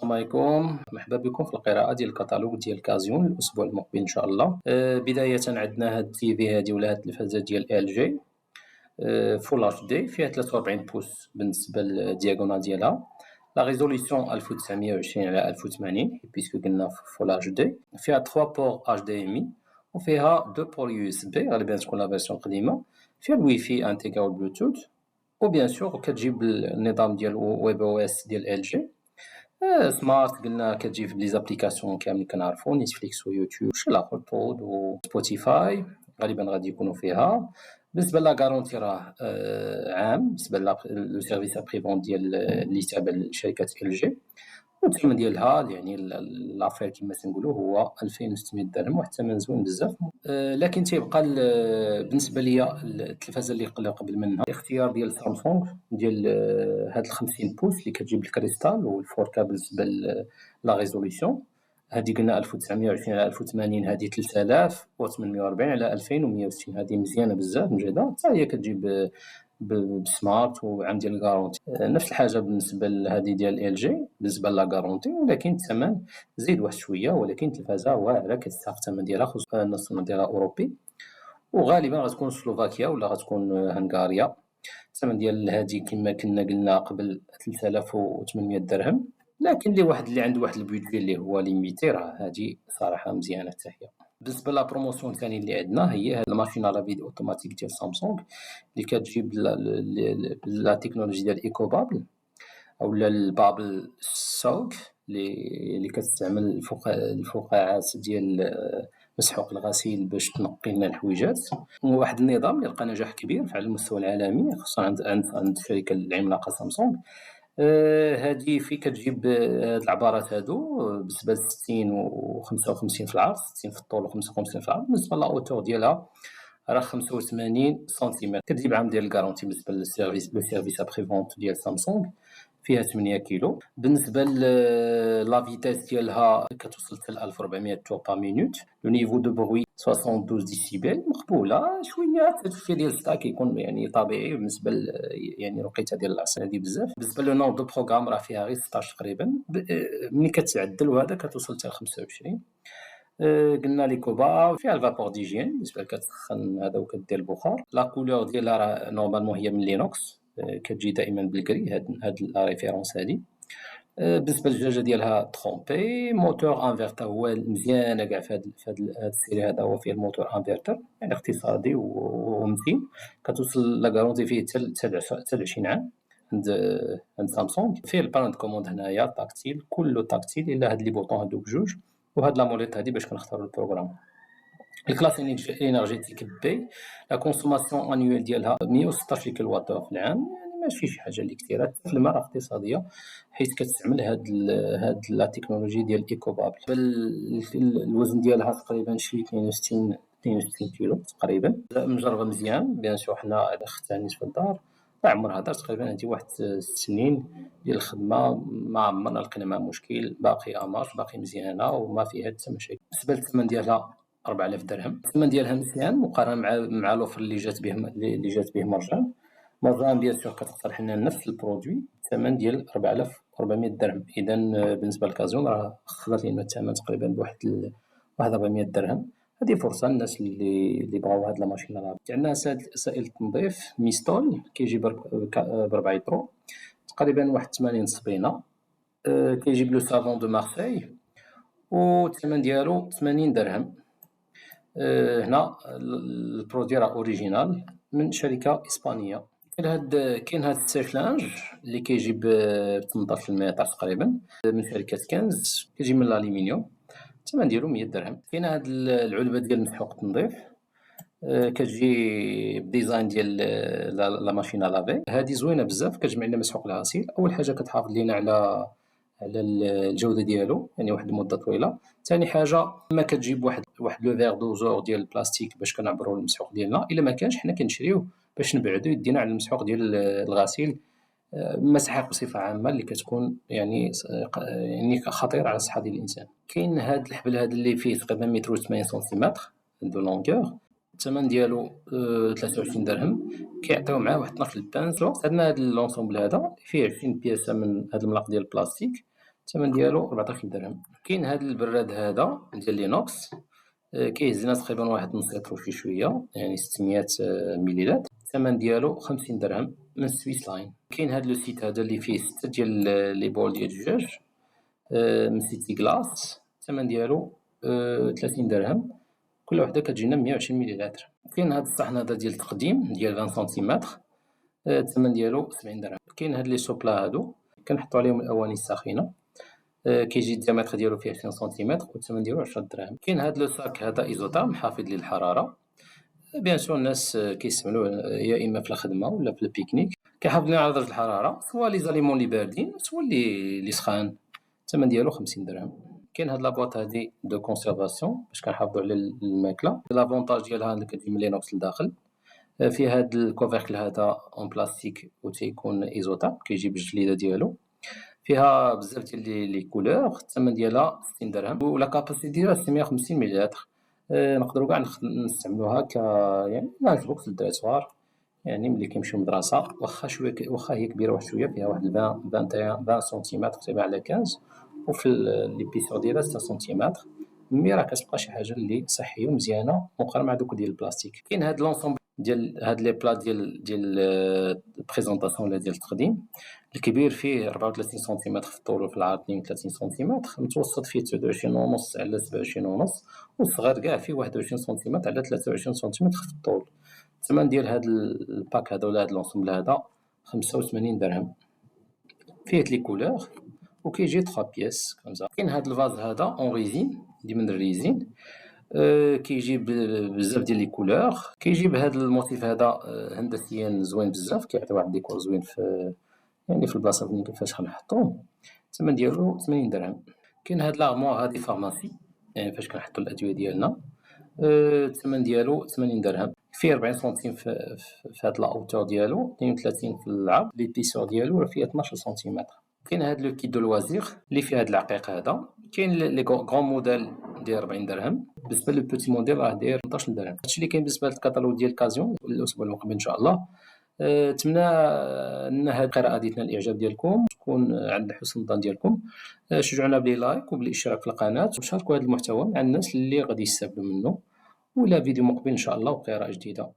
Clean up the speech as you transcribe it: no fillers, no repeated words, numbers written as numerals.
السلام عليكم، مرحبا بكم في القراءة ديال الكتالوج ديال كازيون الأسبوع المقبل إن شاء الله. بداية عندنا هاد التيفي هادي ولا هاد التلفازة ديال LG فول HD فيها 43 بوس بالنسبة للدياغونال ديالها. لا ريزوليسيون 1920 على 1080 بيسكو قلنا فول HD. فيها 3 بور HDMI وفيها 2 بور USB غالبا تكون لا فيرسيون قديمة. فيها الواي فاي انتيغا والبلوتوث وبيان سور كتجيب النظام ديال ويب او اس ديال LG. سمارت قلنا كتجي في لي زابليكاسيون كاملين كنعرفو نتفليكس ويوتيوب وشي لاخر بود وسبوتيفاي غالبا غادي يكونوا فيها. بالنسبه لا غارونتي راه عام بالنسبه لو سيرفيس ابريفون ديال اللي تابع لشركه LG. والثمن ديالها يعني لافير كما تنقولوا هو 2600 درهم واحد الثمن زوين بزاف. لكن تيبقى بالنسبه ليا التلفازه اللي قبل منها الاختيار ديال سامسونج ديال هاد 50 بوس اللي كتجيب الكريستال والفوركا بالنسبه لا ريزوليسيون. هذه قلنا 1920 على 1080 هذه 3840 على 2160 هذه مزيانه بزاف مجهده حتى هي كتجيب بسمارت وعام ديال الكارونتي. نفس الحاجه بالنسبه لهذه ديال LG بالنسبه لا كارونتي ولكن الثمن زيد واحد شويه ولكن التلفازه واعره كتستحق الثمن ديالها خصوصا النص ديالها اوروبي وغالبا غتكون سلوفاكيا ولا غتكون هنغاريا. الثمن ديال هذه كما كنا قلنا قبل 3800 درهم لكن اللي عنده واحد البيدجي اللي هو ليميتي راه هذه صراحه مزيانه حتى هي. بالنسبه لا بروموسيون الثاني اللي عندنا هي هاد الماشين لافيد اوتوماتيك ديال سامسونج اللي كتجيب لا تكنولوجيا ديال ايكو بابل اولا البابل سوك اللي كتستعمل الفقاعات ديال مسحوق الغسيل باش تنقي لنا الحويجات. وواحد النظام اللي لقى نجاح كبير على المستوى العالمي خصوصا عند الشركه العملاقه سامسونج. هذه في كتجيب هاد العبارات هادو بالنسبه ل 60 و55 في العرض 60 في الطول و55 في العرض. بالنسبه لاوتور ديالها راه 85 سنتيمتر كتجيب عام ديال الكارونتي بالنسبه للسيرفيس ابري فونت ديال سامسونج فيها 8 كيلو. بالنسبه لا فيتاس ديالها كتوصل حتى ل 1400 تور با مينوت. لو نيفو دو بروي 72 ديسيبل مقبوله شويه. التدفئه ديال الصوت كيكون يعني طبيعي بالنسبه يعني الوقيته ديال العصر هذه بزاف. بالنسبه لو نوم دو بروغرام راه فيها غير 16 تقريبا ملي كتعدل وهذا كتوصل حتى ل 25. قلنا لي كوبا فيها الفابور ديجين بالنسبه كتسخن هذا وكدير البخار. لا كولور ديالها راه نورمالمون هي من لينوكس كتجي دائما بالكري هاد لا ريفيرونس هادي. بالنسبه للجاجه ديالها ترومبي موتور انفرتر هو مزيانه كاع في هاد السيري هذا هو فيه الموتور انفرتر يعني اقتصادي ومتين كتوصل لا غارونتي فيه حتى 20 عام عند سامسونج. فيه البان كوموند هنايا تاكتيل كله تاكتيل الا هاد لي بوطون هادوك جوج وهاد لا موليت هادي باش كنختاروا البروغرام. الكلاس انرجيتيك بي لا كونسوماسيون انيوال ديالها 116 كيلو وات في العام يعني ماشي شي حاجه اللي كثيره في المرة اقتصاديه حيت كتستعمل هاد لا تكنولوجي ديال ايكو بابل. الوزن ديالها تقريبا شي 62 كيلو تقريبا مجربه مزيان بيان سور حنا اختانيت في الدار عمرها دار تقريبا هذه واحد 6 سنين ديال الخدمه ما عمرنا لقينا معها مشكل باقي اماش باقي مزيانه وما فيها حتى مشاكل. بالنسبه للثمن ديالها 4000 درهم. الثمن ديالها مزيان مقارنه مع لوفر اللي جات به مرجان بيان سور كتقترح لنا نفس البرودوي الثمن ديال 4400 درهم. اذا بالنسبه للكازيون راه خسرت لنا الثمن تقريبا بواحد 400 درهم. هذه فرصه الناس اللي بغاو هاد لا ماشين راه عندنا سائل التنظيف ميستول كيجي ب 4 يترو تقريبا واحد 80 صبينه. كيجيب لو سافون دو مارسي والثمن ديالو 80 درهم. هنا البرودوي راه اوريجينال من شركه اسبانيه. كاين هاد السيفلانج اللي كيجيب 18 متر تقريبا من شركه كنز كيجي من الالومنيوم الثمن ديالو 100 درهم. كاين هاد العلبه ديال مسحوق التنظيف كتجي بديزاين ديال لا ماشين لافي. هذه زوينه بزاف كتجمع لنا مسحوق الغسيل. اول حاجه كتحافظ لينا على الجوده ديالو يعني واحد المده طويله. ثاني حاجه ما كتجيب واحد لو فيغ دوزور ديال البلاستيك باش كنعبروا المسحوق ديالنا الا ما كانش حنا كنشريوه باش نبعدوا يدينا على المسحوق ديال الغسيل. مسحوق بصفه عامه اللي كتكون يعني خطير على الصحه ديال الانسان. كاين هاد الحبل هذا اللي فيه تقريبا 180 سنتيمتر دو لونغور الثمن ديالو 23 درهم. كيعطيو معاه واحد 12 البانسو. عندنا هاد لونسومبل هذا فيه 20 بياسه من هاد الملق ديال البلاستيك الثمن ديالو 14 درهم. كاين هاد البراد هذا ديال لينوكس، كيهز لنا تقريبا واحد نص لتر وشي شويه، يعني 600 مليلتر. الثمن ديالو 50 درهم من سويس لاين. كاين هاد لو سيت هذا اللي فيه 6 ديال لي بول ديال الدجاج من سيتي كلاس. الثمن ديالو 30 درهم، كل وحده كتجينا 120 مليلتر. كاين هاد الصحن هذا ديال التقديم ديال 20 سنتيمتر، الثمن ديالو 70 درهم. كاين هاد لي سوبلا هادو كنحطو عليهم الاواني الساخنه، كيجي الديامتر ديالو فيه 20 سنتيمتر والثمن ديالو 10 دراهم. كاين هاد لو ساك هذا ايزوتام حافظ للحراره، بيان سور الناس كيستعملوه يا اما في الخدمه ولا في البيكنيك، كيحافظ لنا على درجه الحراره، سواء لي زاليمون لي باردين سواء لي سخان. الثمن ديالو 50 درهم. كاين هاد لابواط هادي دو كونسيرفاسيون باش كنحافظوا على الماكله. لافونتاج ديالها اللي كتجي من لينوكس لداخل، فيه هاد الكوفركل هذا اون بلاستيك و تيكون ايزوتام، كيجي بالجليده ديالو، فيها بزاف ديال لي كولور. الثمن ديالها 60 درهم ولا كاباسيتي ديالها 650 مليلتر. نقدروا كاع نستعملوها يعني لانش بوكس للدراري الصغار، يعني ملي كيمشيو المدرسه، واخا شويه واخا هي كبيره واحد شويه، فيها واحد 20 سنتيمتر تقريبا على 15، وفي ليبيسور ديالها 6 سنتيمتر، مي راه كتبقى شي حاجه اللي صحيه ومزيانه مقارنه مع دوك ديال البلاستيك. كاين هاد لونسومبل ديال هاد لي بلا ديال البريزونطاسيون ولا ديال التقديم. الكبير فيه 34 سنتيمتر في الطول وفي العرض 32 سنتيمتر، المتوسط فيه 29 ونص على 27 ونص، والصغير كاع فيه 21 سنتيمتر على 23 سنتيمتر في الطول. الثمن ديال هاد الباك هذا ولا هاد لونسومبل هذا 85 درهم، فيه لي كولور وكيجي 3 بياس كنزا. كاين هاد الفاز هذا اون ريزين دي من الريزين، كيجيب بزاف ديال لي كولور، كيجيب هاد الموتيف هذا هندسيا زوين بزاف، كيعطي واحد الديكور زوين في يعني في البلاصه فين كيفاش غنحطوه. الثمن ديالو 80 درهم. كاين هاد لاغموار هادي فارماسي، يعني فاش كنحطو الادويه ديالنا، الثمن ديالو 80 درهم، فيه 40 سنتيم في هاد لاوتور ديالو، 32 في العرض، ليبيسور ديالو راه فيه 12 سنتيمتر. كاين هاد لو كيت دو لوازير اللي فيه هاد العقيق هذا، كاين لي غون موديل داير 40 درهم، بالنسبه للبوتي موديل راه داير 18 درهم. هادشي اللي كاين بالنسبه للكاتالوج ديال كازيون الاسبوع المقبل ان شاء الله. نتمنى ان هاد القراءه ديتنا الاعجاب ديالكم، تكون عند حسن الظن ديالكم. شجعونا بلي لايك وبالاشتراك في القناه، وشاركوا هذا المحتوى مع الناس اللي غادي يستافدوا منه، ولا فيديو مقبل ان شاء الله وقراءه جديده.